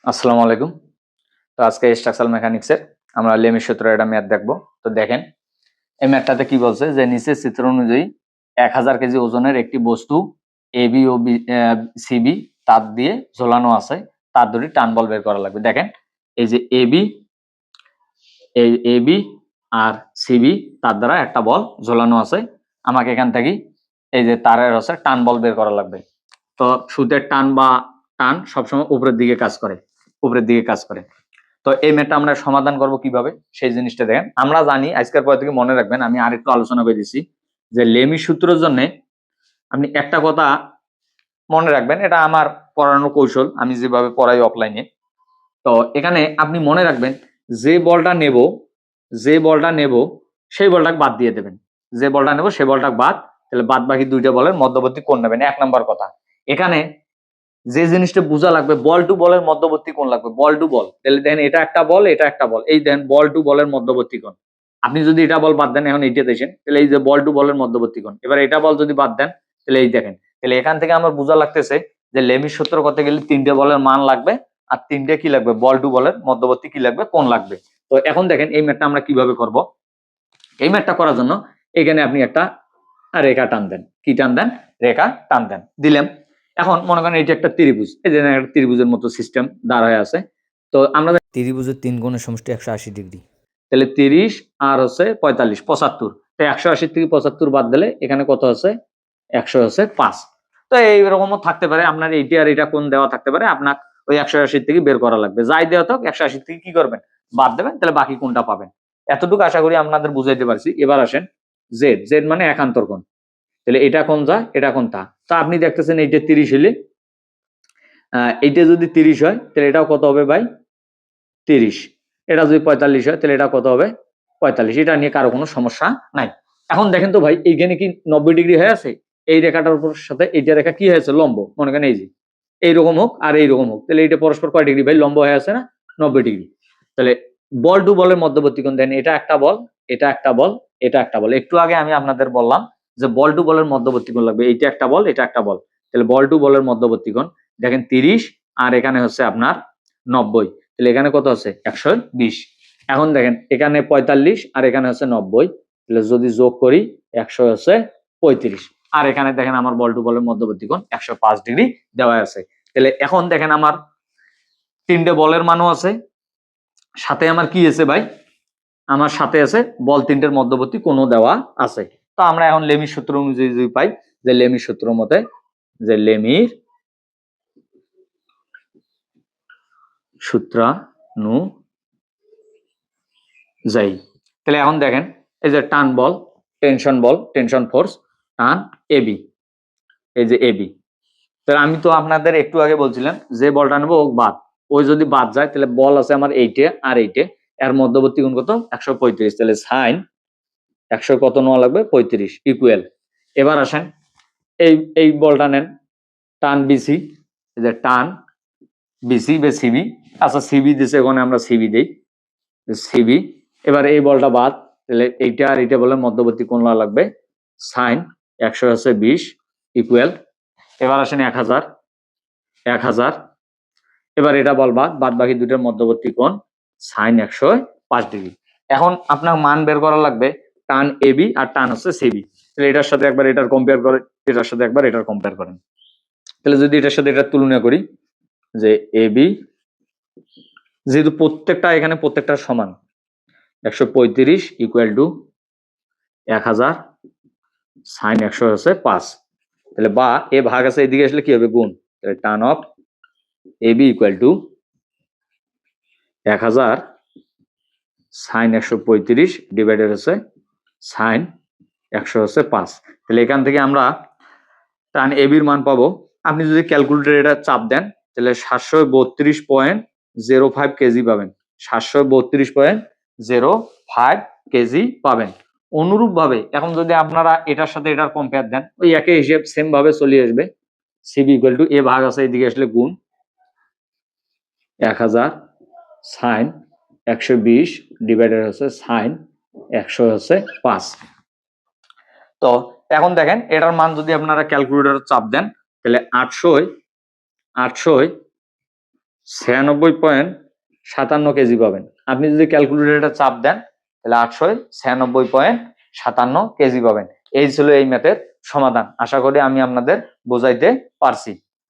আসসালামু আলাইকুম। তো আজকে স্ট্রাকচারাল মেকানিক্সের আমরা লেমির সূত্র এটা ম্যাথ দেখবো। তো দেখেন এই ম্যাথটাতে কি বলছে যে নিচের চিত্র অনুযায়ী 1000 কেজি ওজনের একটি বস্তু এবি ও সিবি তার দিয়ে ঝোলানো আছে, তার দুটি টান বল বের করা লাগবে। দেখেন এই যে এবি আর সিবি তার দ্বারা একটা বল ঝোলানো আছে, আমাকে এখান থেকে এই যে তারের হচ্ছে টান বল বের করা লাগবে। তো সুতের টান বা টান সবসময় উপরের দিকে কাজ করে, উপরের দিকে কাজ করে। তো এই ম্যাথটা আমরা সমাধান করব কিভাবে সেই জিনিসটা দেখেন। আমরা জানি আজকের পর থেকে মনে রাখবেন, আমি আরেকটু আলোচনা করে দিচ্ছি যে লেমি সূত্রের জন্য আপনি একটা কথা মনে রাখবেন, এটা আমার পড়ানোর কৌশল, আমি যেভাবে পড়াই অফলাইনে। তো এখানে আপনি মনে রাখবেন যে বলটা নেব, যে বলটা নেব সেই বলটাকে বাদ দিয়ে দেবেন, যে বলটা নেব সেই বলটাকে বাদ, তাহলে বাদ বাকি দুইটা বলের মধ্যবর্তী কোণ নেবেন। এক নম্বর কথা, এখানে যে জিনিসটা বোঝা লাগবে বল টু বলের মধ্যবর্তী কোণ লাগবে, বল টু বল। তাহলে দেখেন এটা একটা বল, এটা একটা বল, এই দেন বল টু বলের মধ্যবর্তী কোণ। আপনি যদি এটা বল বাদ দেন, এখন এইটা দেখেন, তাহলে এই যে বল টু বলের মধ্যবর্তী কোণ। এবার এটা বল যদি বাদ দেন, তাহলে এই দেখেন, তাহলে এখান থেকে আমার বোঝা লাগতেছে যে লেমির সূত্র করতে গেলে তিনটে বলের মান লাগবে, আর তিনটে কি লাগবে, বল টু বলের মধ্যবর্তী কি লাগবে, কোণ লাগবে। তো এখন দেখেন এই ম্যাথটা আমরা কিভাবে করব। এই ম্যাথটা করার জন্য এখানে আপনি একটা রেখা টান দেন, কি টান দেন, রেখা টান দেন, দিলাম। এখন মনে করেন এটা একটা ত্রিভুজ, এই যে একটা ত্রিভুজের মতো সিস্টেম দাঁড় হয়ে আছে। তো আমরা ত্রিভুজের তিন কোণের সমষ্টি 180 ডিগ্রি। তাহলে 30 আর হচ্ছে 45 75, তো 180 থেকে 75 বাদ দিলে এখানে কত আছে, 105। তো এইরকমও থাকতে পারে আপনার এইটা আর এটা কোণ দেওয়া থাকতে পারে, আপনার ওই 180 থেকে বের করা লাগবে, যাই দেওয়া থাক 180 থেকে কি করবেন, বাদ দেবেন, তাহলে বাকি কোণটা পাবেন। এতটুকু আশা করি আপনাদের বুঝাইতে পারছি। এবার আসেন জেড, জেড মানে একান্তর কোণ। তাহলে এটা কোন যা, এটা কোন তা। তা আপনি দেখতেছেন এইটা 30 হলে, এইটা যদি 30 হয় তাহলে এটাও কত হবে ভাই, 30। এটা যদি 45 হয় তাহলে এটা কত হবে, 45। এটা নিয়ে কারো কোনো সমস্যা নাই। এখন দেখেন তো ভাই, এইখানে কি 90 ডিগ্রি হয়ে আছে, এই রেখাটার উপর সাথে এইটা রেখা কি হয়েছে, লম্ব। মনে করেন এই যে এইরকম হোক আর এইরকম হোক, তাহলে এটা পরস্পর কয় ডিগ্রি ভাই, লম্ব হয়ে আছে না, 90 ডিগ্রি। তাহলে বল টু বলের মধ্যবর্তী কোণ দেন, এটা একটা বল, এটা একটা বল, এটা একটা বল। একটু আগে আমি আপনাদের বললাম যে বল টু বলের মধ্যবর্তী কোণ লাগবে, এইটা একটা বল, এটা একটা বল। তাহলে বল টু বলের মধ্যবর্তী কোণ দেখেন 30, আর এখানে হচ্ছে আপনার 90, তাহলে এখানে কত আছে, 120। এখন দেখেন এখানে 45 আর এখানে হচ্ছে 90, তাহলে যদি যোগ করি 135। আর এখানে দেখেন আমার বল টু বলের মধ্যবর্তী কোণ 105 ডিগ্রি দেওয়া আছে। তাহলে এখন দেখেন আমার তিনটে বলের মানও আছে, সাথে আমার কি আছে ভাই, আমার সাথে আছে বল তিনটের মধ্যবর্তী কোণও দেওয়া আছে। তো আমরা এখন লেমির সূত্র অনুযায়ী যদি পাই, যে লেমির সূত্র মতে, যে লেমির সূত্রানুযায়ী, তাহলে এখন দেখেন এই যে টান বল, টেনশন বল, টেনশন ফোর্স, টান এবি, এই যে এবি। তাহলে আমি তো আপনাদের একটু আগে বলছিলাম যে বলটা নেবো ও বাদ, ওই যদি বাদ যায় তাহলে বল আছে আমার এইটে আর এইটে, এর মধ্যবর্তী কোণ কত, 135। তাহলে সাইন 100 কত নেওয়া লাগবে, 35 ইকুয়াল। এবার আসেন এই এই বলটা নেন, টান বিসি, এই যে টান বিসি বা সিবি, আচ্ছা সিবি দিছে, ওখানে আমরা সিবি দেই, সিবি। এবার এই বলটা বাদ, তাহলে এইটা আর এইটা বলে মধ্যবর্তী কোণ লাগবে সাইন 120 ইকুয়াল। এবার আসেন 1000, 1000। এবার এটা বল বাদ, বাদ বাকি দুটোর মধ্যবর্তী কোণ সাইন 105 ডিগ্রি। এখন আপনার মান বের করা লাগবে টান এবি আর টান হচ্ছে সিবি। তাহলে এটার সাথে একবার এটার কম্পেয়ার করে, এটার সাথে একবার এটার কম্পেয়ার করেন। তাহলে যদি এটার সাথে এটা তুলনা করি, যে এবি যেহেতু প্রত্যেকটা এখানে প্রত্যেকটা সমান, 135 ইকুয়াল টু 1000 সাইন 105। তাহলে বা এ ভাগ আছে এদিকে আসলে কি হবে, গুণ। তাহলে tan of A B equal to 1000 sine 135 divided হচ্ছে সাইন 105। তাহলে এখান থেকে আমরা টান এবির মান পাবো, আপনি যদি ক্যালকুলেটর এটা চাপ দেন তাহলে 732.05 কেজি পাবেন, 732.05 কেজি পাবেন। অনুরূপ ভাবে এখন যদি আপনারা এটার সাথে এটার কম্পেয়ার দেন, ওই একই হিসেব সেম ভাবে চলে আসবে। সিবি ইকুয়াল টু এ ভাগ আছে এদিকে আসলে গুণ 1000 সাইন 120 ডিভাইডেড হচ্ছে সাইন 105। তো এখন দেখেন এটার মান যদি আপনারা ক্যালকুলেটর চাপ দেন, তাহলে 800 96.57 কেজি পাবেন। আপনি যদি ক্যালকুলেটরটা চাপ দেন তাহলে 896.57 কেজি পাবেন। এই ছিল এই ম্যাথের সমাধান। আশা করি আমি আপনাদের বোঝাইতে পারছি।